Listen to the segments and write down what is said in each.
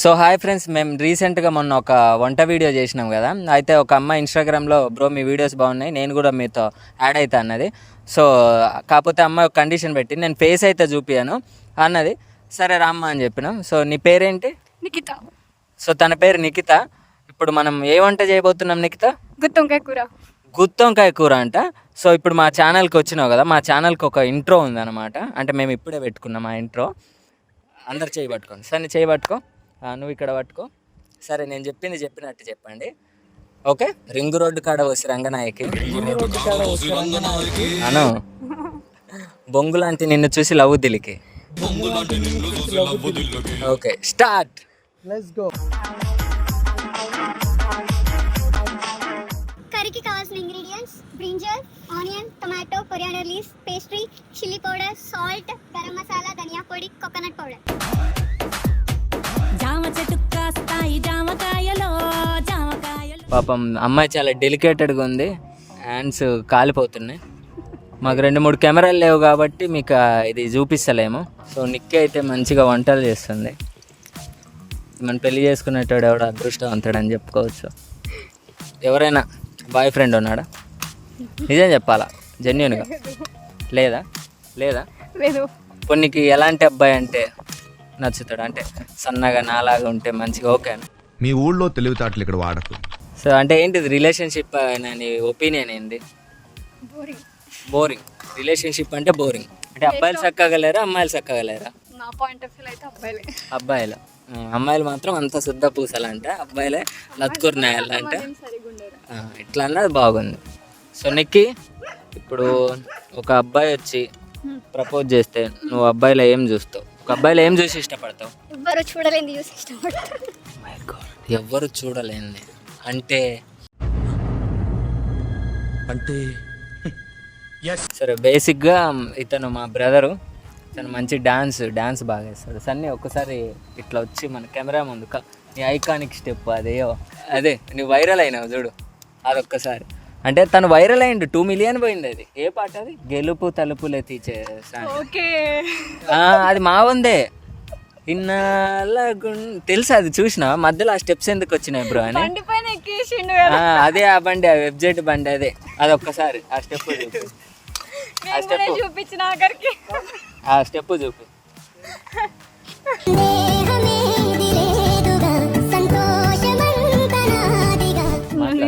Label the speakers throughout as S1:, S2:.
S1: So hi friends, మేము రీసెంట్గా మొన్న ఒక వంట వీడియో చేసినాం కదా. అయితే ఒక అమ్మాయి ఇన్స్టాగ్రామ్లో బ్రో మీ వీడియోస్ బాగున్నాయి, నేను కూడా మీతో యాడ్ అవుతా అన్నది. సో కాకపోతే అమ్మాయి ఒక కండిషన్ పెట్టి, నేను ఫేస్ అయితే చూపియాను అన్నది. సరే రామ్మ అని చెప్పినాం. సో నీ పేరేంటి?
S2: నిఖిత.
S1: సో తన పేరు నిఖిత. ఇప్పుడు మనం ఏ వంట చేయబోతున్నాం నిఖిత?
S2: గుత్తొంకాయ కూర.
S1: గుత్తొంకాయ కూర అంట. సో ఇప్పుడు మా ఛానల్కి వచ్చినావు కదా, మా ఛానల్కి ఒక ఇంట్రో ఉందన్నమాట. అంటే మేము ఇప్పుడే పెట్టుకున్నాం ఆ ఇంట్రో. అందరు చేయి పట్టుకోండి. సరే నీ చేయి పట్టుకో, నువ్వు ఇక్కడ పట్టుకో. సరే నేను చెప్పింది చెప్పినట్టు చెప్పండి, ఓకే? రింగ్ రోడ్డు కాడ వచ్చి రంగనాయకి అను బొంగు లాంటి నిన్ను చూసి లవ్ దిలికి. Okay start.
S3: Let's go.
S4: కర్రీకి కావాల్సిన ingredients: brinjal, onion, tomato, coriander leaves, pastry, chilli powder, salt, garam masala, ధనియా పొడి, కోకోనట్ పౌడర్.
S1: పాపం అమ్మాయి చాలా డెలికేటెడ్గా ఉంది, హ్యాండ్స్ కాలిపోతున్నాయి. మాకు 2-3 కెమెరాలు లేవు కాబట్టి మీకు ఇది చూపిస్తలేము. సో నిక్కి అయితే మంచిగా వంటలు చేస్తుంది. మనం పెళ్లి చేసుకునేటోడు ఎవడో అదృష్టవంతుడని చెప్పుకోవచ్చు. ఎవరైనా బాయ్ ఫ్రెండ్ ఉన్నాడా? నిజం చెప్పాలా, జెన్యున్గా? లేదా లేదా
S2: లేదు.
S1: కొన్నికి ఎలాంటి అబ్బాయి అంటే నచ్చుతాడు? అంటే సన్నగా నాలాగా ఉంటే మంచిగా, ఓకే?
S5: మీ ఊళ్ళో తెలివితేటలు ఇక్కడ వాడకు.
S1: సో అంటే ఏంటిది రిలేషన్షిప్ నీ ఒపీనియన్ ఏంది? బోరింగ్. రిలేషన్షిప్ అంటే బోరింగ్. అంటే అబ్బాయిలు చక్కగలేరా, అమ్మాయిలు చక్కగలేరా?
S2: నా పాయింట్ ఆఫ్ వ్యూ అయితే అబ్బాయిలే.
S1: అబ్బాయిలు. అమ్మాయిలు మాత్రం అంత శుద్ధ పూసలంట, అబ్బాయిలే లత్కుర్నాయాలంట. ఇట్లా అన్నది బాగుంది. సో నిక్కి, ఇప్పుడు ఒక అబ్బాయి వచ్చి ప్రపోజ్ చేస్తే నువ్వు అబ్బాయిలో ఏం చూస్తావు? ఒక అబ్బాయిలో ఏం చూసి ఇష్టపడతావు?
S4: ఎవ్వరు చూడలేని చూసి ఇష్టపడతారు.
S1: మై గాడ్, ఎవ్వరు చూడలేంది అంటే సరే, బేసిక్గా ఇతను మా బ్రదరు. ఇతను మంచి డాన్స్ బాగా వేస్తాడు. సన్నీ ఒక్కసారి ఇట్లా వచ్చి మన కెమెరా ముందు నీ ఐకానిక్ స్టెప్ అదే నువ్వు వైరల్ అయినావు చూడు, అదొక్కసారి. అంటే తను వైరల్ అయ్యిండు, 2 million పోయింది. అది ఏ పాట? అది గెలుపు తలుపులే తీచే సాంగ్.
S2: ఓకే,
S1: అది మా ఉందే. తెలుసా? అది చూసినా మధ్యలో ఆ స్టెప్స్ ఎందుకు వచ్చినాయి బ్రో అని.
S2: బండి పైన ఎక్కేసిండు.
S1: అదే ఆ బండి, ఆ వెబ్జైట్ బండి, అదే. అదొక్కసారి ఆ స్టెప్ చూపి,
S2: చూపించిన ఆఖరికి
S1: ఆ స్టెప్ చూపి.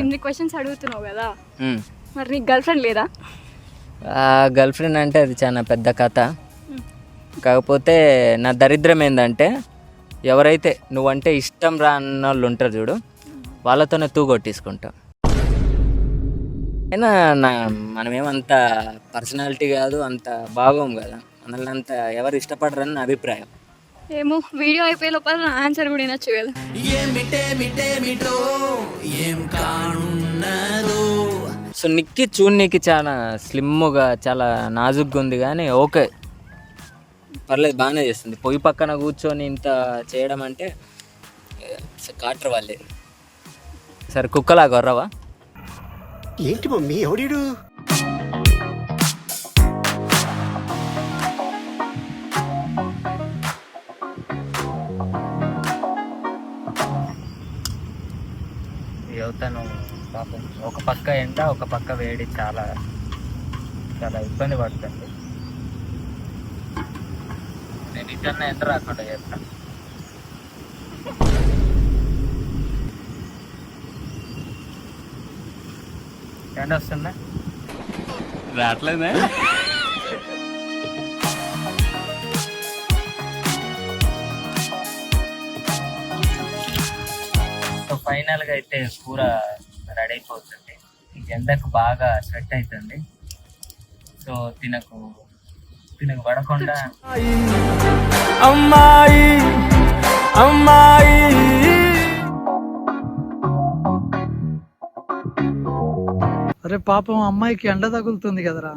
S2: ఇన్ని క్వశ్చన్స్ అడుగుతున్నావు కదా, మరి నీకు గర్ల్ ఫ్రెండ్ లేదా?
S1: గర్ల్ ఫ్రెండ్ అంటే అది చాలా పెద్ద కథ. కాకపోతే నా దరిద్రం ఏంటంటే, ఎవరైతే నువ్వంటే ఇష్టం రా అన్న వాళ్ళు ఉంటారు చూడు, వాళ్ళతోనే తూగొట్టేసుకుంటా. అయినా మనమేమంత పర్సనాలిటీ కాదు, అంత బాగోం కదా, మనల్ని అంత ఎవరు ఇష్టపడరని నా అభిప్రాయం.
S2: ఏమో, వీడియో అయిపోయే లోపల నా ఆన్సర్ కూడా వినొచ్చు కదా.
S1: సో నిక్కి చూడనీకి చాలా స్లిమ్గా, చాలా నాజుగ్గా ఉంది, కానీ ఓకే పర్లేదు, బాగానే చేస్తుంది. పొయ్యి పక్కన కూర్చొని ఇంత చేయడం అంటే కాటర్ వాళ్ళే. సరే కుక్కలా గొర్రవా?
S3: ఏంటి మమ్మీ ఎవడీడు?
S1: యువతను పాపం ఒక పక్క ఎండ, ఒక పక్క వేడి, చాలా చాలా ఇబ్బంది పడుతుంది. నేను ఇటన్నా ఎండ రాకుండా చేస్తాను. ఎండ వస్తుందా? రావట్లేదా? సో ఫైనల్గా అయితే కూర రెడీ అయిపోతుంది. ఈ ఎండకు బాగా స్వెట్ అవుతుంది. సో తినకు పడకుండా
S6: అమ్మాయి అమ్మాయి
S3: అరే పాపం అమ్మాయికి ఎండ తగులుతుంది కదరా.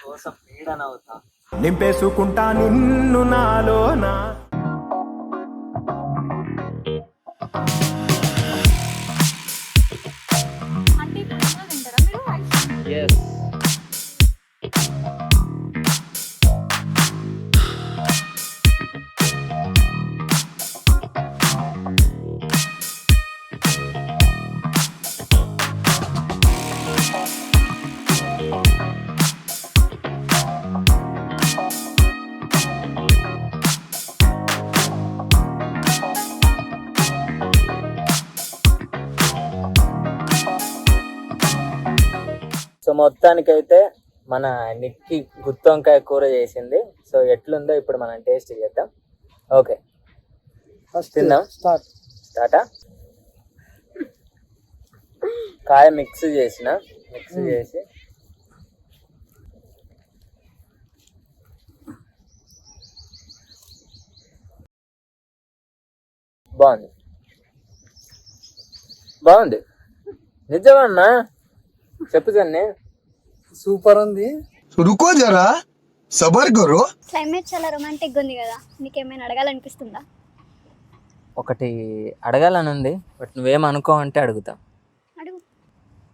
S1: కోసం పీడనవుతా
S6: నింపేసుకుంటా నిన్ను నాలోనా.
S1: Yes. మొత్తానికైతే మన నిక్కి గుత్తి వంకాయ కూర చేసింది. సో ఎట్లుందో ఇప్పుడు మనం టేస్ట్ చేద్దాం. ఓకే తిందాం. స్టార్టా. కాయ మిక్స్ చేసి బాగుంది నిజమన్నా, చెప్పు సన్ని.
S3: సూపర్ ఉంది.
S7: रुको जरा सबर करो.
S4: క్లైమేట్ చాలా రొమాంటిక్గా ఉంది కదా, నీకేమైనా అడగాలనిపిస్తుందా?
S1: ఒకటి అడగాలని ఉంది, బట్ నువ్వేం అనుకో అంటే అడుగుతా.
S4: అడుగు.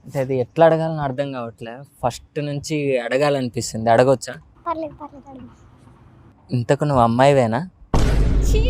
S1: అంటే అది ఎట్లా అడగాలని అర్థం కావట్లే. ఫస్ట్ నుంచి అడగాలనిపిస్తుంది. అడగొచ్చా?
S4: పర్లేదు అడుగు.
S1: ఇంతకు నువ్వు అమ్మాయివేనా?
S4: ఛీ